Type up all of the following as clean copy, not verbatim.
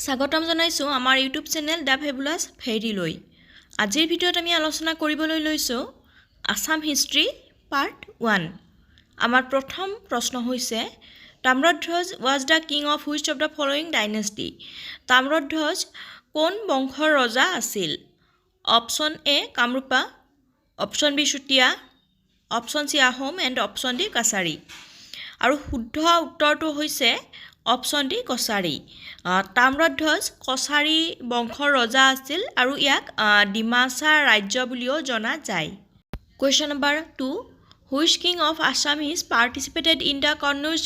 স্বাগতম জনাইছো আমাৰ ইউটিউব চেনেল দ্য ফেবুলাছ ফেৰী লৈ। আজিৰ ভিডিঅ'ত আমি আলোচনা কৰিবলৈ লৈছো আসাম হিষ্ট্ৰী পাৰ্ট 1। আমাৰ প্ৰথম প্ৰশ্ন হৈছে Tamradhwaj was the king of which of the following dynasty? Tamradhwaj কোন বংশৰ ৰজা আছিল? Option A Kamarupa, option B Chutia, option C Ahom and option D Kachari. আৰু শুদ্ধ উত্তৰটো হৈছে অপচন ডি কছাৰী। তাম্ৰধ্বজ কছাৰী বংশৰ ৰজা আছিল আৰু ইয়াক ডিমাছা ৰাজ্য বুলিও জনা যায়। Question number 2, which king of assamese participated in the Kannauj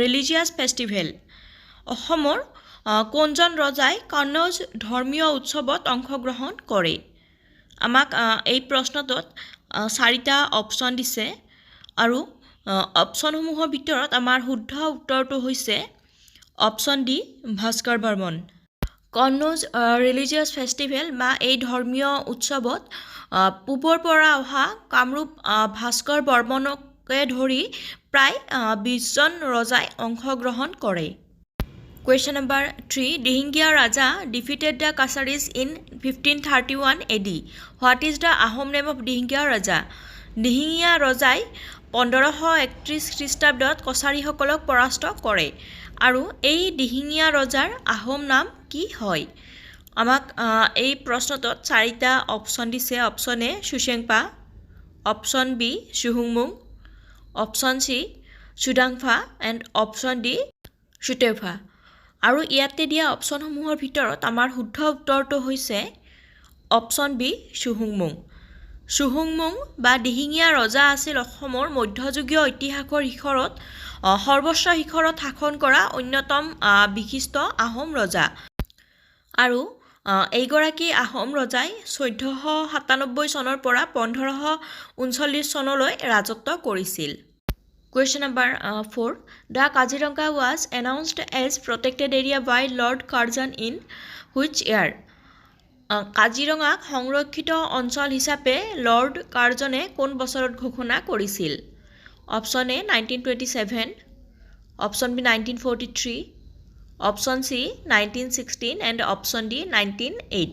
religious festival? অসমৰ কোনজন ৰজাই কন্নৌজ ধৰ্মীয় উৎসৱত অংশগ্ৰহণ কৰে? আমাক এই প্ৰশ্নটোত 4টা অপচন দিছে আৰু অপচনসমূহৰ ভিতৰত আমাৰ শুদ্ধ উত্তৰটো হৈছে option D Bhaskar Barman. Kannauj religious festival বা এই ধৰ্মীয় উৎসৱত পূবৰ পৰা অহা কামৰূপ ভাস্কৰ বৰ্মনকে ধৰি প্ৰায় 20জন ৰজাই অংশগ্ৰহণ কৰে। Question number 3, Dihingia Raja defeated the Kacharis in 1531 AD. What is the Ahom name of Dihingia Raja? Dihingia ৰজাই 1531 খ্ৰীষ্টাব্দত কছাৰীসকলক পৰাস্ত কৰে আৰু এই দিহিঙীয়া ৰজাৰ আহোম নাম কি হয়? আমাক এই প্ৰশ্নটোত 4টা অপচন দিছে। Option A Suchengpha, option B চুহুংমুং, option C Sudangpha and option D Sutepha. আৰু ইয়াতে দিয়া অপচনসমূহৰ ভিতৰত আমাৰ শুদ্ধ উত্তৰটো হৈছে অপচন বি চুহুংমুং। চুহুংমুং বা দিহিঙীয়া ৰজা আছিল অসমৰ মধ্যযুগীয় ইতিহাসৰ শিখৰত সৰ্বোচ্চ শিখৰত শাসন কৰা অন্যতম বিশিষ্ট আহোম ৰজা। আৰু এইগৰাকী আহোম ৰজাই 1497 চনৰ পৰা 1539 চনলৈ ৰাজত্ব কৰিছিল। Question number 4, The Kaziranga was announced as protected area by Lord Curzon in which year? কাজিৰঙাক সংৰক্ষিত অঞ্চল হিচাপে লৰ্ড কাৰ্জনে কোন বছৰত ঘোষণা কৰিছিল? Option A 1927, option B 1943, option C 1916 and option D 1908।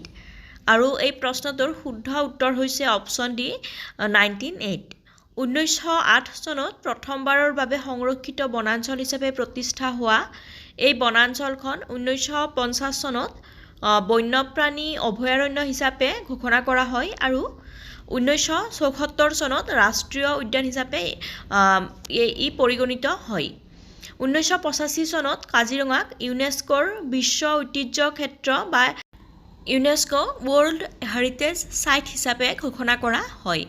আৰু এই প্ৰশ্নটোৰ শুদ্ধ উত্তৰ হৈছে অপচন ডি 1908। 1908 চনত প্ৰথমবাৰৰ বাবে সংৰক্ষিত বনাঞ্চল হিচাপে প্ৰতিষ্ঠা হোৱা এই বনাঞ্চলখন 1950 চনত বন্যপ্ৰাণী অভয়াৰণ্য হিচাপে ঘোষণা কৰা হয় আৰু 1974 চনত ৰাষ্ট্ৰীয় উদ্যান হিচাপে ই পৰিগণিত হয়। 1985 চনত কাজিৰঙাক ইউনেস্কোৰ বিশ্ব ঐতিহ্য ক্ষেত্ৰ বা ইউনেস্কো ৱৰ্ল্ড হেৰিটেজ সাইট হিচাপে ঘোষণা কৰা হয়।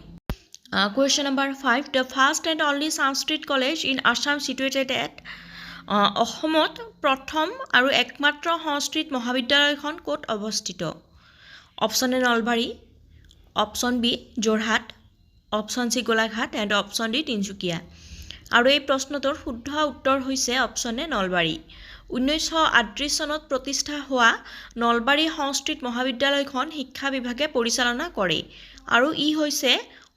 Question number 5, The first and only Sanskrit college in Assam situated at? অসমত প্ৰথম আৰু একমাত্ৰ সংস্কৃত মহাবিদ্যালয়খন ক'ত অৱস্থিত? Option A Nalbari, option B Jorhat, option C Golaghat and option D Tinsukia. আৰু এই প্ৰশ্নটোৰ শুদ্ধ উত্তৰ হৈছে অপচন এ নলবাৰী। 1938 চনত প্ৰতিষ্ঠা হোৱা নলবাৰী সংস্কৃত মহাবিদ্যালয়খন শিক্ষা বিভাগে পৰিচালনা কৰে আৰু ই হৈছে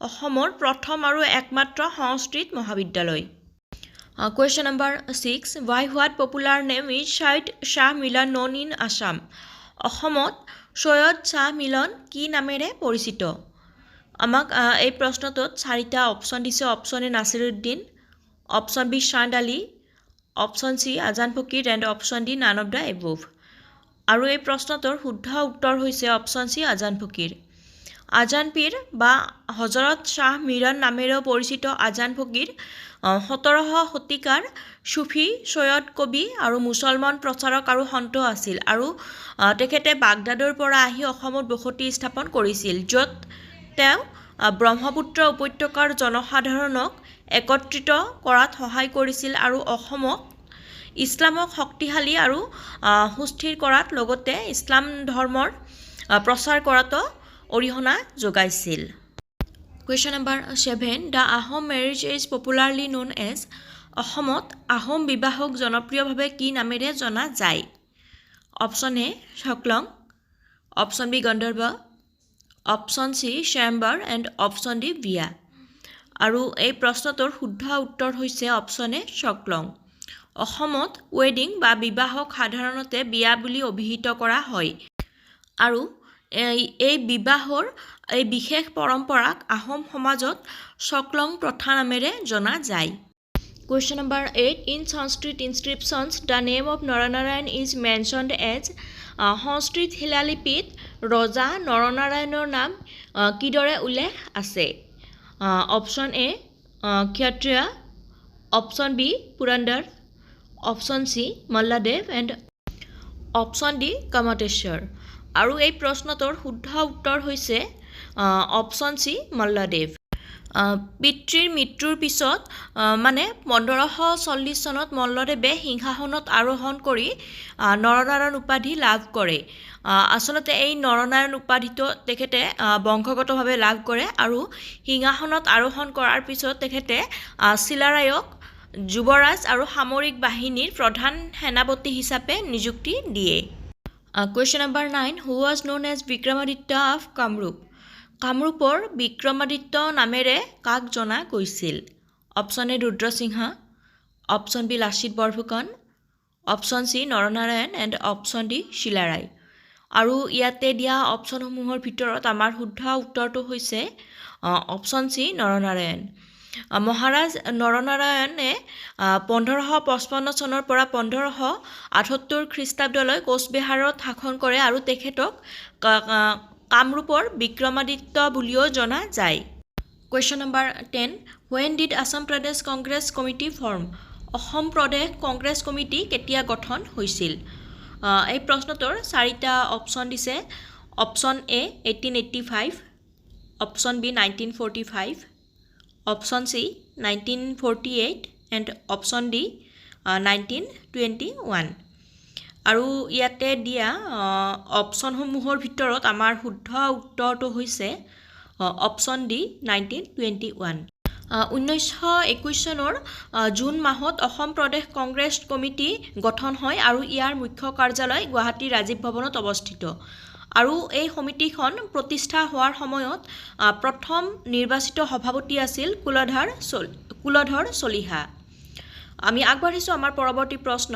অসমৰ প্ৰথম আৰু একমাত্ৰ সংস্কৃত মহাবিদ্যালয়। Question number 6, By what popular name is Syed Shah Milan known in Assam? অসমত সৈয়দ শ্বাহ মিলন কি নামেৰে পৰিচিত? আমাক এই প্ৰশ্নটোত 4টা অপচন দিছে। Option A Nasiruddin, option B Chand Ali, option C Azan Fakir and option D none of the above. আৰু এই প্ৰশ্নটোৰ শুদ্ধ উত্তৰ হৈছে অপচন চি আজান ফকিৰ। আজান পীৰ বা হজৰত শ্বাহ মিৰাণ নামেৰেও পৰিচিত আজান ফকিৰ 1700 শতিকাৰ চুফী সৈয়দ কবি আৰু মুছলমান প্ৰচাৰক আৰু সন্ত আছিল আৰু তেখেতে বাগদাদৰ পৰা আহি অসমত বসতি স্থাপন কৰিছিল, য'ত তেওঁ ব্ৰহ্মপুত্ৰ উপত্যকাৰ জনসাধাৰণক একত্ৰিত কৰাত সহায় কৰিছিল আৰু অসমক ইছলামক শক্তিশালী আৰু সুস্থিৰ কৰাত লগতে ইছলাম ধৰ্মৰ প্ৰচাৰ কৰাতো অৰিহণা যোগাইছিল। Question number 7, The Ahom marriage is popularly known as? অসমত আহোম বিবাহক জনপ্ৰিয়ভাৱে কি নামেৰে জনা যায়? অপচন এ সকলং, অপচন বি গন্ধৰ্ব, অপচন চি শ্যামবাৰ এণ্ড অপচন ডি বিয়া। আৰু এই প্ৰশ্নটোৰ শুদ্ধ উত্তৰ হৈছে অপচন এ সকলং। অসমত ৱেডিং বা বিবাহক সাধাৰণতে বিয়া বুলি অভিহিত কৰা হয় আৰু এই বিবাহৰ এই বিশেষ পৰম্পৰাক আহোম সমাজত চকলং প্ৰথা নামেৰে জনা যায় Question number 8 In Sanskrit inscriptions the name of Naranarayan is mentioned as সংস্কৃত শিলালিপিত ৰজা নৰনাৰায়ণৰ নাম কিদৰে উল্লেখ আছে অপশ্যন এ ক্ষত্ৰিয় option B Purandar option C Malladev and option D Kamateshwar আৰু এই প্ৰশ্নটোৰ শুদ্ধ উত্তৰ হৈছে অপশ্যন সি মল্লদেৱ পিতৃৰ মৃত্যুৰ পিছত মানে 1540 চনত মল্লদেৱে সিংহাসনত আৰোহণ কৰি নৰনাৰায়ণ উপাধি লাভ কৰে আচলতে এই নৰনাৰায়ণ উপাধিটো তেখেতে বংশগতভাৱে লাভ কৰে আৰু সিংহাসনত আৰোহণ কৰাৰ পিছত তেখেতে চিলাৰায়ক যুৱৰাজ আৰু সামৰিক বাহিনীৰ প্ৰধান সেনাপতি হিচাপে নিযুক্তি দিয়ে Question number 9 Who was known as Vikramaditya of Kamrup কামৰূপৰ বিক্ৰমাদিত্য নামেৰে কাক জনা গৈছিল option A Rudrasingha option B Lachit Borphukan option C Naranarayan and option D Shilarai আৰু ইয়াতে দিয়া অপশ্যনসমূহৰ ভিতৰত আমাৰ শুদ্ধ উত্তৰটো হৈছে অপশ্যন সি নৰনাৰায়ণ মহাৰাজ নৰনাৰায়ণে 1555 চনৰ পৰা 1578 খ্ৰীষ্টাব্দলৈ কোচবিহাৰত শাসন কৰে আৰু তেখেতক কামৰূপৰ বিক্ৰমাদিত্য বুলিও জনা যায় Question number 10 When did Assam Pradesh Congress Committee form Assam Pradesh Congress committee কেতিয়া গঠন হৈছিল এই প্ৰশ্নটোৰ চাৰিটা অপশ্যন দিছে option A 1885 option B 1945 option C 1948 and option D 1921 আৰু ইয়াতে দিয়া অপশ্যনসমূহৰ ভিতৰত আমাৰ শুদ্ধ উত্তৰটো হৈছে অপশ্যন ডি 1921 1921 চনৰ জুন মাহত অসম প্ৰদেশ কংগ্ৰেছ কমিটি গঠন হয় আৰু ইয়াৰ মুখ্য কাৰ্যালয় গুৱাহাটী ৰাজীৱ ভৱনত অৱস্থিত আৰু এই সমিতিখন প্ৰতিষ্ঠা হোৱাৰ সময়ত প্ৰথম নিৰ্বাচিত সভাপতি আছিল কুলধৰ চলিহা আমি আগবাঢ়িছোঁ আমাৰ পৰৱৰ্তী প্ৰশ্ন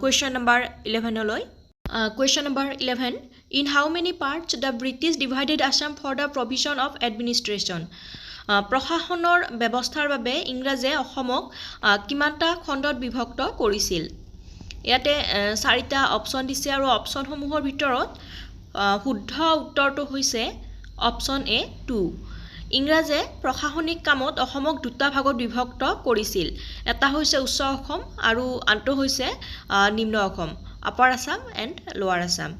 Question number 11 লৈ Question number 11 In how many parts the British divided Assam for the provision of administration প্ৰশাসনৰ ব্যৱস্থাৰ বাবে ইংৰাজে অসমক কিমানটা খণ্ডত বিভক্ত কৰিছিল ইয়াতে চাৰিটা অপশ্যন দিছে আৰু অপশ্যনসমূহৰ ভিতৰত শুদ্ধ উত্তৰটো হৈছে অপশ্যন এ 2 ইংৰাজে প্ৰশাসনিক কামত অসমক দুটা ভাগত বিভক্ত কৰিছিল এটা হৈছে উচ্চ অসম আৰু আনটো হৈছে নিম্ন অসম আপাৰ আসাম এণ্ড লোৱাৰ Assam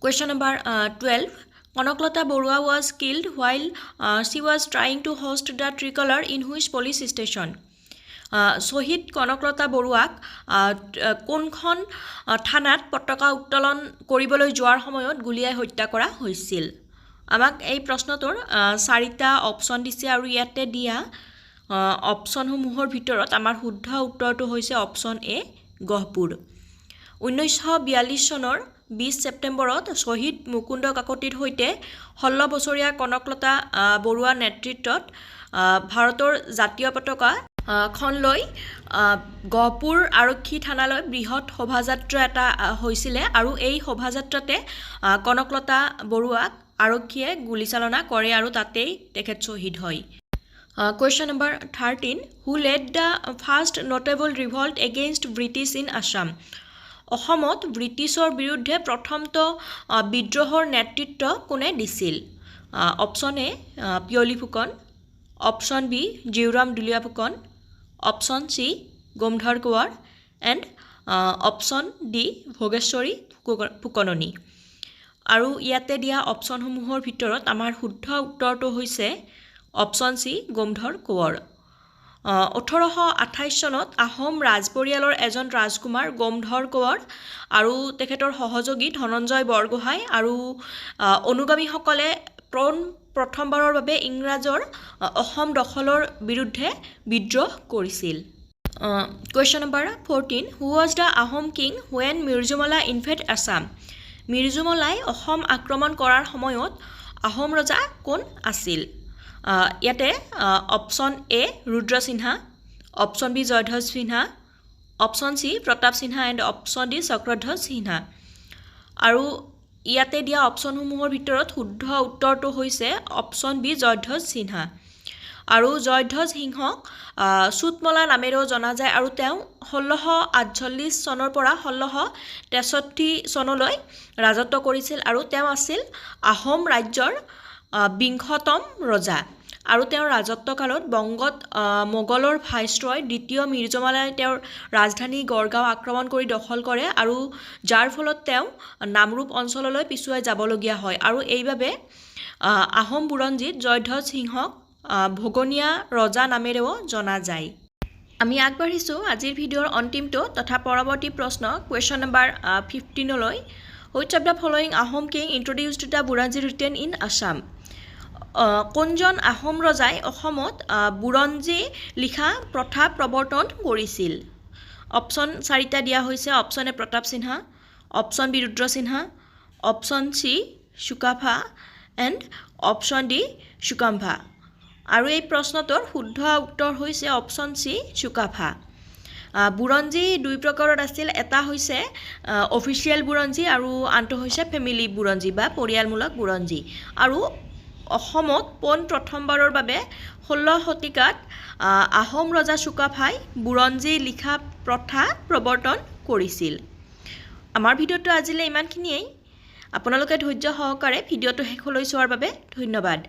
Question number 12 Kanaklata Baruah was killed while she was trying to host the tricolor in which police station শহীদ কনকলতা বৰুৱাক কোনখন থানাত পতাকা উত্তোলন কৰিবলৈ যোৱাৰ সময়ত গুলীয়াই হত্যা কৰা হৈছিল আমাক এই প্ৰশ্নটোৰ চাৰিটা অপশ্যন দিছে আৰু ইয়াতে দিয়া অপশ্যনসমূহৰ ভিতৰত আমাৰ শুদ্ধ উত্তৰটো হৈছে অপশ্যন এ গহপুৰ 1942 চনৰ 20 ছেপ্টেম্বৰত শহীদ মুকুন্দ কাকতিৰ সৈতে 16 বছৰীয়া কনকলতা বৰুৱাৰ নেতৃত্বত ভাৰতৰ জাতীয় পতাকা খন লৈ গহপুৰ আৰক্ষী থানালৈ বৃহৎ শোভাযাত্ৰা এটা হৈছিলে আৰু এই শোভাযাত্ৰাতে কনকলতা বৰুৱাক আৰক্ষীয়ে গুলীচালনা কৰে আৰু তাতেই তেখেত শহীদ হয় Question number 13 Who led the first notable revolt against British in Assam অসমত ব্ৰিটিছৰ বিৰুদ্ধে প্ৰথমটো বিদ্ৰোহৰ নেতৃত্ব কোনে দিছিল option A Piyoli Phukan option B Jiuram Dulia Phukan option C Gomdhar Konwar and option D Bhogeswari Phukanani আৰু ইয়াতে দিয়া অপশ্যনসমূহৰ ভিতৰত আমাৰ শুদ্ধ উত্তৰটো হৈছে অপশ্যন সি গোমধৰ কোঁৱৰ 1828 চনত আহোম ৰাজপৰিয়ালৰ এজন ৰাজকুমাৰ গোমধৰ কোঁৱৰ আৰু তেখেতৰ সহযোগী ধনঞ্জয় বৰগোহাঁই আৰু অনুগামীসকলে প্ৰথমবাৰৰ বাবে ইংৰাজৰ অসম দখলৰ বিৰুদ্ধে বিদ্ৰোহ কৰিছিল Question number 14 Who was the Ahom King when Mir Jumla invade Assam Mir Jumলাই Assam আক্ৰমণ কৰাৰ সময়ত আহোম ৰজা কোন আছিল ইয়াতে option A Rudrasingha option B Jayadhwaj Singha option C Pratap Singha and option D Chakradhwaj Singha আৰু ইয়াতে দিয়া অপশ্যনসমূহৰ ভিতৰত শুদ্ধ উত্তৰটো হৈছে অপশ্যন বি জয়ধ্বজ সিনহা আৰু জয়ধ্বজ সিংহক চুতমলা নামেৰেও জনা যায় আৰু তেওঁ 1648 চনৰ পৰা 1663 চনলৈ ৰাজত্ব কৰিছিল আৰু তেওঁ আছিল আহোম ৰাজ্যৰ 20তম ৰজা আৰু তেওঁৰ ৰাজত্বকালত বংগত মোগলৰ ভাইসৰয় দ্বিতীয় মিৰ জুমলাই তেওঁৰ ৰাজধানী গড়গাঁও আক্ৰমণ কৰি দখল কৰে আৰু যাৰ ফলত তেওঁ নামৰূপ অঞ্চললৈ পিছুৱাই যাবলগীয়া হয় আৰু এইভাবে আহোম বুৰঞ্জীত জয়ধ্বজ সিংহক ভগনীয়া ৰজা নামেৰেও জনা যায় আমি আগবাঢ়িছো আজিৰ ভিডিঅ'ৰ অন্তিমটো তথা পৰৱৰ্তী প্ৰশ্ন কুৱেশ্যন নম্বৰ 15 লৈ Which of the following Ahom king introduced the Buranji written in Assam? কোনজন আহোম ৰজাই অসমত বুৰঞ্জী লিখা প্ৰথা প্ৰৱৰ্তন কৰিছিল অপশ্যন 4টা দিয়া হৈছে option A Pratap Singha option B Rudra Singha option C Sukapha and option D Sukampha আৰু এই প্ৰশ্নটোৰ শুদ্ধ উত্তৰ হৈছে অপশ্যন সি চুকাফা বুৰঞ্জী দুই প্ৰকাৰৰ আছিল এটা হৈছে অফিচিয়েল বুৰঞ্জী আৰু আনটো হৈছে ফেমিলি বুৰঞ্জী বা পৰিয়ালমূলক বুৰঞ্জী আৰু অসমত পোন প্ৰথমবাৰৰ বাবে 16 শতিকাত আহোম ৰজা চুকাফাই বুৰঞ্জী লিখা প্ৰথা প্ৰৱৰ্তন কৰিছিল আমাৰ ভিডিঅ'টো আজিলৈ ইমানখিনিয়েই আপোনালোকে ধৈৰ্য সহকাৰে ভিডিঅ'টো শেষলৈ চোৱাৰ বাবে ধন্যবাদ